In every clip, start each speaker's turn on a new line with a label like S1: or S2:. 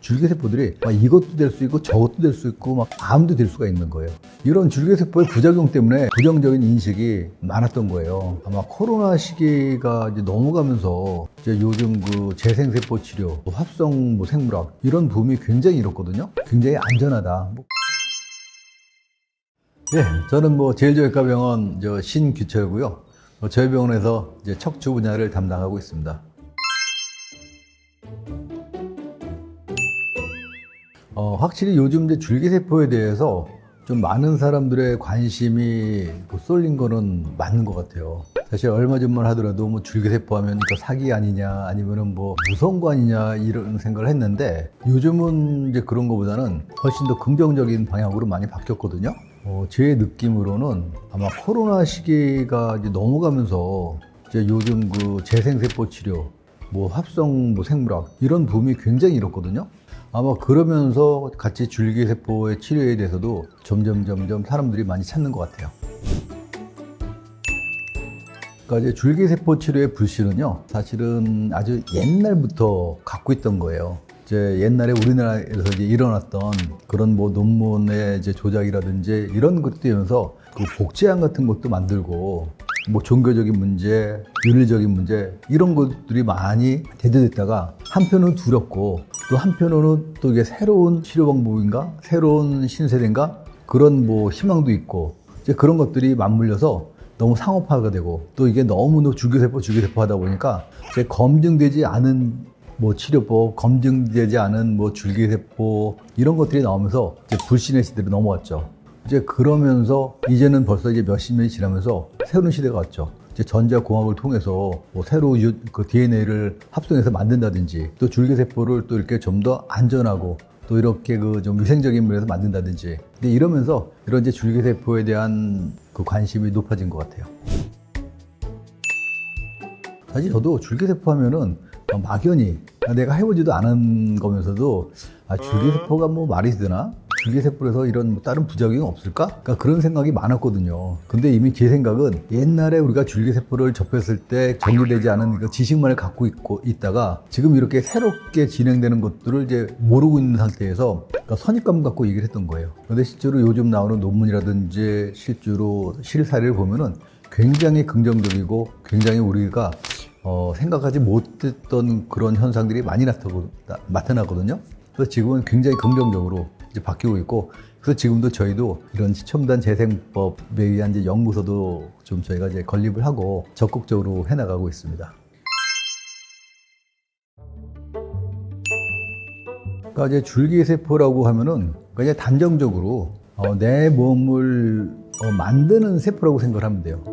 S1: 줄기세포들이 막 이것도 될 수 있고 저것도 될 수 있고 막 암도 될 수가 있는 거예요. 이런 줄기세포의 부작용 때문에 부정적인 인식이 많았던 거예요. 아마 코로나 시기가 이제 넘어가면서 이제 요즘 그 재생세포 치료, 합성 뭐 생물학 이런 붐이 굉장히 일었거든요. 굉장히 안전하다. 네, 저는 제일정형외과병원 신규철고요. 저희 병원에서 이제 척추 분야를 담당하고 있습니다. 확실히 요즘 이제 줄기세포에 대해서 좀 많은 사람들의 관심이 쏠린 거는 맞는 것 같아요. 사실 얼마 전만 하더라도 줄기세포 하면 이거 사기 아니냐, 아니면은 무서운 거 아니냐, 이런 생각을 했는데 요즘은 이제 그런 거보다는 훨씬 더 긍정적인 방향으로 많이 바뀌었거든요. 제 느낌으로는 아마 코로나 시기가 이제 넘어가면서 이제 요즘 그 재생세포 치료, 합성 생물학 이런 붐이 굉장히 일었거든요. 아마 그러면서 같이 줄기세포의 치료에 대해서도 점점 사람들이 많이 찾는 것 같아요. 그러니까 이제 줄기세포 치료의 불씨는요, 사실은 아주 옛날부터 갖고 있던 거예요. 이제 옛날에 우리나라에서 이제 일어났던 그런 논문의 이제 조작이라든지 이런 것도 되면서 그 복제안 같은 것도 만들고 종교적인 문제, 윤리적인 문제 이런 것들이 많이 대두됐다가 한편은 두렵고 또 한편으로는 또 이게 새로운 치료 방법인가, 새로운 신세대인가 그런 희망도 있고 이제 그런 것들이 맞물려서 너무 상업화가 되고 또 이게 너무 줄기세포 하다 보니까 이제 검증되지 않은 치료법, 검증되지 않은 줄기세포 이런 것들이 나오면서 이제 불신의 시대로 넘어왔죠. 이제 그러면서 이제는 벌써 이제 몇십 년이 지나면서 새로운 시대가 왔죠. 이제 전자공학을 통해서 새로 그 DNA를 합성해서 만든다든지 또 줄기세포를 또 이렇게 좀 더 안전하고 또 이렇게 좀 위생적인 면에서 만든다든지 근데 이러면서 이런 이제 줄기세포에 대한 그 관심이 높아진 것 같아요. 사실 저도 줄기세포 하면은 막연히 내가 해보지도 않은 거면서도 줄기세포가 말이 되나? 줄기세포에서 이런 다른 부작용이 없을까? 그러니까 그런 생각이 많았거든요. 근데 이미 제 생각은 옛날에 우리가 줄기세포를 접했을 때 정리되지 않은 그 지식만을 갖고 있다가 지금 이렇게 새롭게 진행되는 것들을 이제 모르고 있는 상태에서 그러니까 선입감 갖고 얘기를 했던 거예요. 근데 실제로 요즘 나오는 논문이라든지 실제로 실사례를 보면은 굉장히 긍정적이고 굉장히 우리가 생각하지 못했던 그런 현상들이 많이 나타나거든요. 그래서 지금은 굉장히 긍정적으로 이제 바뀌고 있고, 그래서 지금도 저희도 이런 첨단 재생법에 의한 이제 연구소도 좀 저희가 이제 건립을 하고 적극적으로 해나가고 있습니다. 그러니까 이제 줄기세포라고 하면은 그냥 단정적으로 내 몸을 만드는 세포라고 생각을 하면 돼요.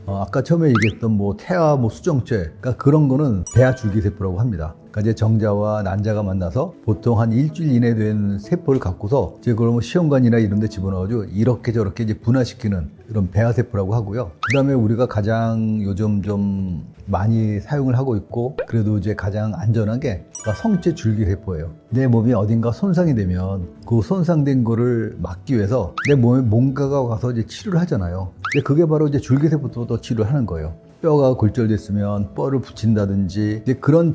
S1: 아까 처음에 얘기했던 태아 수정체, 그러니까 그런 거는 배아 줄기세포라고 합니다. 그러니까 이제 정자와 난자가 만나서 보통 한 일주일 이내 된 세포를 갖고서 이제 그러면 시험관이나 이런 데 집어넣어가지고 이렇게 저렇게 이제 분화시키는 이런 배아세포라고 하고요. 그 다음에 우리가 가장 요즘 좀 많이 사용을 하고 있고 그래도 이제 가장 안전한 게 성체 줄기세포예요. 내 몸이 어딘가 손상이 되면 그 손상된 거를 막기 위해서 내 몸에 뭔가가 와서 이제 치료를 하잖아요. 근데 그게 바로 이제 줄기세포도 치료를 하는 거예요. 뼈가 골절됐으면 뼈를 붙인다든지 이제 그런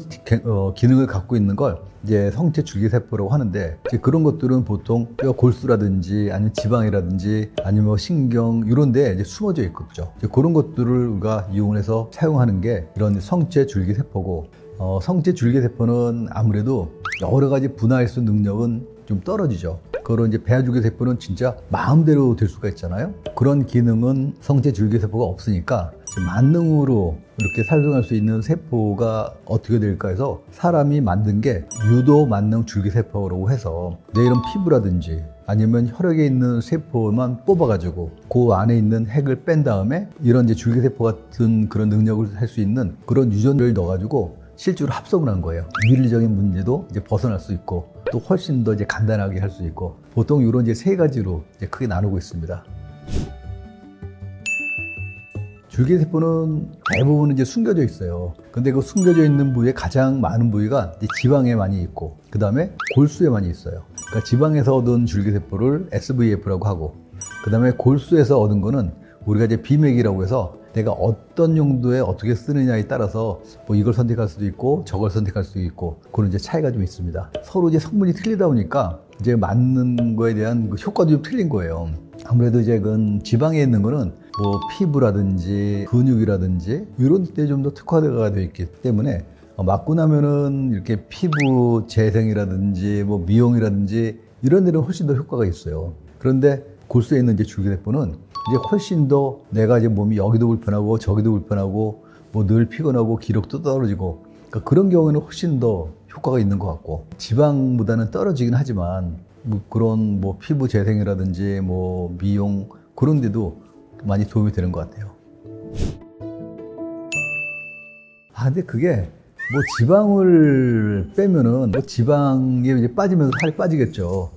S1: 기능을 갖고 있는 걸 이제 성체 줄기세포라고 하는데 이제 그런 것들은 보통 뼈 골수라든지 아니면 지방이라든지 아니면 신경 이런 데 이제 숨어져 있거든요. 이제 그런 것들을 우리가 이용해서 사용하는 게 이런 성체 줄기세포고 성체 줄기세포는 아무래도 여러 가지 분화할 수 능력은 좀 떨어지죠. 그런 이제 배아 줄기세포는 진짜 마음대로 될 수가 있잖아요. 그런 기능은 성체 줄기세포가 없으니까 만능으로 이렇게 살생할 수 있는 세포가 어떻게 될까 해서 사람이 만든 게 유도 만능 줄기세포라고 해서 내 이런 피부라든지 아니면 혈액에 있는 세포만 뽑아가지고 그 안에 있는 핵을 뺀 다음에 이런 이제 줄기세포 같은 그런 능력을 할 수 있는 그런 유전을 넣어가지고 실제로 합성을 한 거예요. 윤리적인 문제도 이제 벗어날 수 있고 또 훨씬 더 이제 간단하게 할 수 있고 보통 이런 이제 세 가지로 이제 크게 나누고 있습니다. 줄기세포는 대부분 이제 숨겨져 있어요. 근데 그 숨겨져 있는 부위에 가장 많은 부위가 이제 지방에 많이 있고 그 다음에 골수에 많이 있어요. 그러니까 지방에서 얻은 줄기세포를 SVF라고 하고 그 다음에 골수에서 얻은 거는 우리가 이제 비맥이라고 해서 내가 어떤 용도에 어떻게 쓰느냐에 따라서 뭐 이걸 선택할 수도 있고 저걸 선택할 수도 있고 그런 이제 차이가 좀 있습니다. 서로 이제 성분이 틀리다 보니까 이제 맞는 거에 대한 그 효과도 좀 틀린 거예요. 아무래도 이제 그 지방에 있는 거는 뭐 피부라든지 근육이라든지 이런 데 좀 더 특화가 되어 있기 때문에 맞고 나면은 이렇게 피부 재생이라든지 뭐 미용이라든지 이런 데는 훨씬 더 효과가 있어요. 그런데 골수에 있는 이제 줄기세포는 이제 훨씬 더 내가 이제 몸이 여기도 불편하고 저기도 불편하고 뭐 늘 피곤하고 기력도 떨어지고 그러니까 그런 경우에는 훨씬 더 효과가 있는 것 같고 지방보다는 떨어지긴 하지만 뭐 그런 뭐 피부 재생이라든지 뭐 미용 그런 데도 많이 도움이 되는 것 같아요. 근데 그게 뭐 지방을 빼면은 뭐 지방이 이제 빠지면서 살이 빠지겠죠.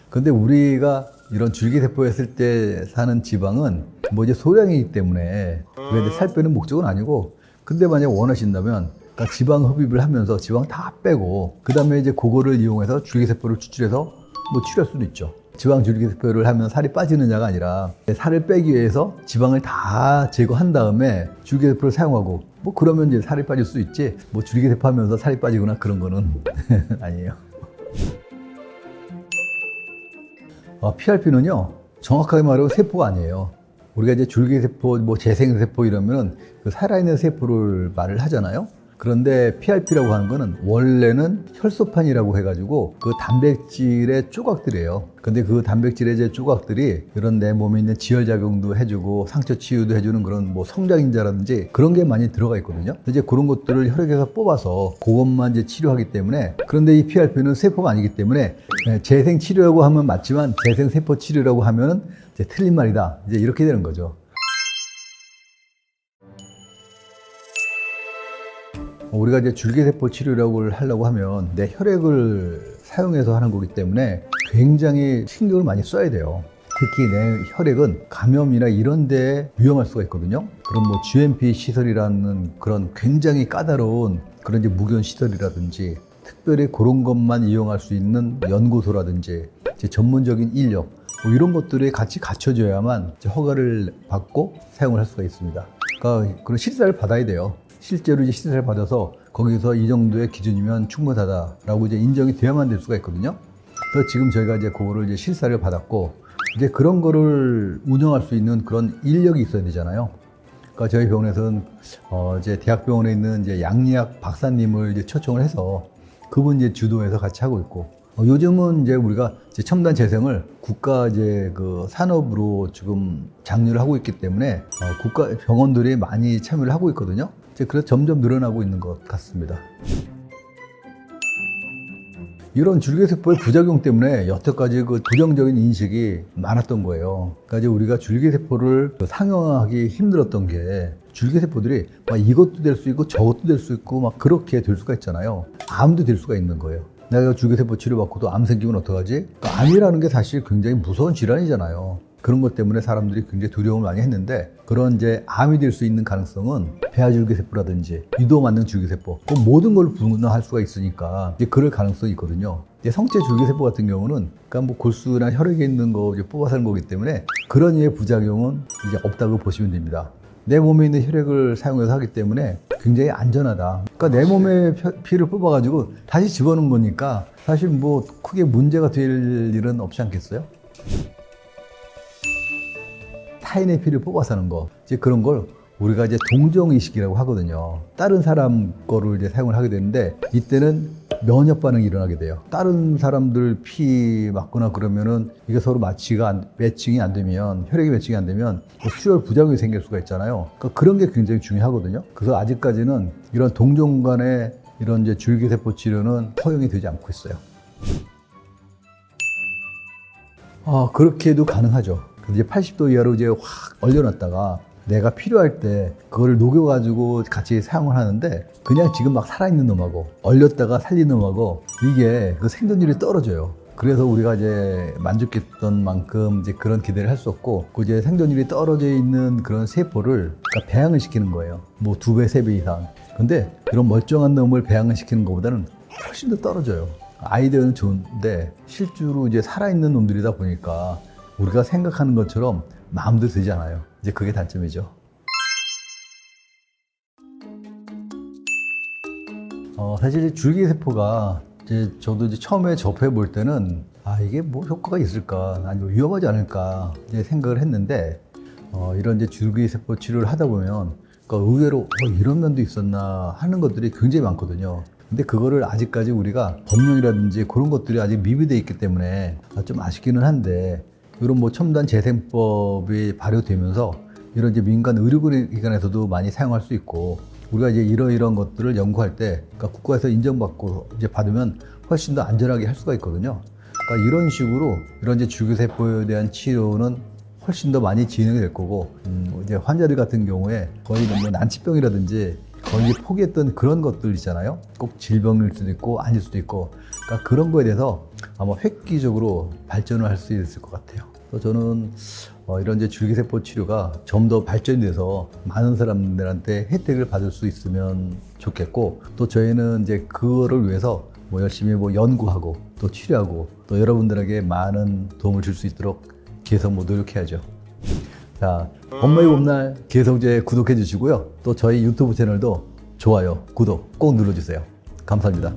S1: 근데 우리가 이런 줄기세포 했을 때 사는 지방은 뭐 이제 소량이기 때문에 그게 살 빼는 목적은 아니고 근데 만약 원하신다면 그러니까 지방 흡입을 하면서 지방 다 빼고 그 다음에 이제 그거를 이용해서 줄기세포를 추출해서 뭐 치료할 수도 있죠. 지방 줄기세포를 하면 살이 빠지느냐가 아니라 살을 빼기 위해서 지방을 다 제거한 다음에 줄기세포를 사용하고 뭐 그러면 이제 살이 빠질 수 있지 뭐 줄기세포 하면서 살이 빠지거나 그런 거는 아니에요. PRP는요 정확하게 말하면 세포가 아니에요. 우리가 이제 줄기세포, 뭐 재생세포 이러면 그 살아있는 세포를 말을 하잖아요. 그런데 PRP라고 하는 거는 원래는 혈소판이라고 해가지고 그 단백질의 조각들이에요. 근데 그 단백질의 조각들이 이런 내 몸에 있는 지혈작용도 해주고 상처 치유도 해주는 그런 뭐 성장인자라든지 그런 게 많이 들어가 있거든요. 이제 그런 것들을 혈액에서 뽑아서 그것만 이제 치료하기 때문에 그런데 이 PRP는 세포가 아니기 때문에 재생 치료라고 하면 맞지만 재생 세포 치료라고 하면은 이제 틀린 말이다. 이제 이렇게 되는 거죠. 우리가 이제 줄기세포 치료를 하려고 하면 내 혈액을 사용해서 하는 거기 때문에 굉장히 신경을 많이 써야 돼요. 특히 내 혈액은 감염이나 이런 데에 위험할 수가 있거든요. 그럼 뭐 GMP 시설이라는 그런 굉장히 까다로운 그런 이제 무견 시설이라든지 특별히 그런 것만 이용할 수 있는 연구소라든지 이제 전문적인 인력 뭐 이런 것들이 같이 갖춰져야만 이제 허가를 받고 사용을 할 수가 있습니다. 그러니까 그런 실사를 받아야 돼요. 실제로 이제 시술을 받아서 거기서 이 정도의 기준이면 충분하다라고 이제 인정이 돼야만 될 수가 있거든요. 그래서 지금 저희가 이제 그거를 이제 실사를 받았고 이제 그런 거를 운영할 수 있는 그런 인력이 있어야 되잖아요. 그러니까 저희 병원에서는 이제 대학병원에 있는 이제 양리학 박사님을 이제 초청을 해서 그분 이제 주도해서 같이 하고 있고 요즘은 이제 우리가 이제 첨단 재생을 국가 이제 그 산업으로 지금 장려를 하고 있기 때문에 국가 병원들이 많이 참여를 하고 있거든요. 그래서 점점 늘어나고 있는 것 같습니다. 이런 줄기세포의 부작용 때문에 여태까지 그 부정적인 인식이 많았던 거예요. 그러니까 이제 우리가 줄기세포를 상용하기 힘들었던 게 줄기세포들이 막 이것도 될 수 있고 저것도 될 수 있고 막 그렇게 될 수가 있잖아요. 암도 될 수가 있는 거예요. 내가 줄기세포 치료받고도 암 생기면 어떡하지? 그러니까 암이라는 게 사실 굉장히 무서운 질환이잖아요. 그런 것 때문에 사람들이 굉장히 두려움을 많이 했는데 그런 이제 암이 될 수 있는 가능성은 배아줄기세포라든지 유도 만능 줄기세포 그 모든 걸 분할할 수가 있으니까 이제 그럴 가능성이 있거든요. 이제 성체 줄기세포 같은 경우는 그러니까 뭐 골수나 혈액에 있는 거 이제 뽑아서 하는 거기 때문에 그런 류의 부작용은 이제 없다고 보시면 됩니다. 내 몸에 있는 혈액을 사용해서 하기 때문에 굉장히 안전하다. 그러니까 내 몸에 피를 뽑아가지고 다시 집어넣은 거니까 사실 뭐 크게 문제가 될 일은 없지 않겠어요? 타인의 피를 뽑아서 하는 거, 이제 그런 걸 우리가 이제 동정의식이라고 하거든요. 다른 사람 거를 이제 사용을 하게 되는데 이때는 면역 반응이 일어나게 돼요. 다른 사람들 피 맞거나 그러면은 이게 서로 매칭이 안 되면 혈액이 매칭이 안 되면 수혈 부작용이 생길 수가 있잖아요. 그러니까 그런 게 굉장히 중요하거든요. 그래서 아직까지는 이런 동종 간의 이런 이제 줄기세포 치료는 허용이 되지 않고 있어요. 그렇게 해도 가능하죠. 이제 80도 이하로 이제 확 얼려놨다가 내가 필요할 때 그거를 녹여가지고 같이 사용을 하는데 그냥 지금 막 살아있는 놈하고 얼렸다가 살린 놈하고 이게 그 생존율이 떨어져요. 그래서 우리가 이제 만족했던 만큼 이제 그런 기대를 할 수 없고 그 이제 생존율이 떨어져 있는 그런 세포를 그러니까 배양을 시키는 거예요. 뭐 2배, 3배 이상. 근데 이런 멀쩡한 놈을 배양을 시키는 것보다는 훨씬 더 떨어져요. 아이디어는 좋은데 실제로 이제 살아있는 놈들이다 보니까 우리가 생각하는 것처럼 마음대로 되지 않아요. 이제 그게 단점이죠. 사실 줄기세포가 이제 저도 이제 처음에 접해 볼 때는 이게 뭐 효과가 있을까, 아니면 위험하지 않을까 이제 생각을 했는데 이런 이제 줄기세포 치료를 하다 보면 그러니까 의외로 이런 면도 있었나 하는 것들이 굉장히 많거든요. 근데 그거를 아직까지 우리가 법령이라든지 그런 것들이 아직 미비되어 있기 때문에 좀 아쉽기는 한데 이런 뭐 첨단 재생법이 발효되면서 이런 이제 민간 의료기관에서도 많이 사용할 수 있고 우리가 이제 이런 것들을 연구할 때 그러니까 국가에서 인정받고 이제 받으면 훨씬 더 안전하게 할 수가 있거든요. 그러니까 이런 식으로 이런 이제 줄기세포에 대한 치료는 훨씬 더 많이 진행이 될 거고 이제 환자들 같은 경우에 거의 뭐 난치병이라든지 거의 포기했던 그런 것들 있잖아요. 꼭 질병일 수도 있고 아닐 수도 있고 그러니까 그런 거에 대해서 아마 획기적으로 발전을 할 수 있을 것 같아요. 또 저는 이런 이제 줄기세포 치료가 좀 더 발전돼서 많은 사람들한테 혜택을 받을 수 있으면 좋겠고 또 저희는 이제 그거를 위해서 뭐 열심히 뭐 연구하고 또 치료하고 또 여러분들에게 많은 도움을 줄 수 있도록 계속 뭐 노력해야죠. 자, 엄마의 봄날 계속 이제 구독해 주시고요. 또 저희 유튜브 채널도 좋아요, 구독 꼭 눌러주세요. 감사합니다.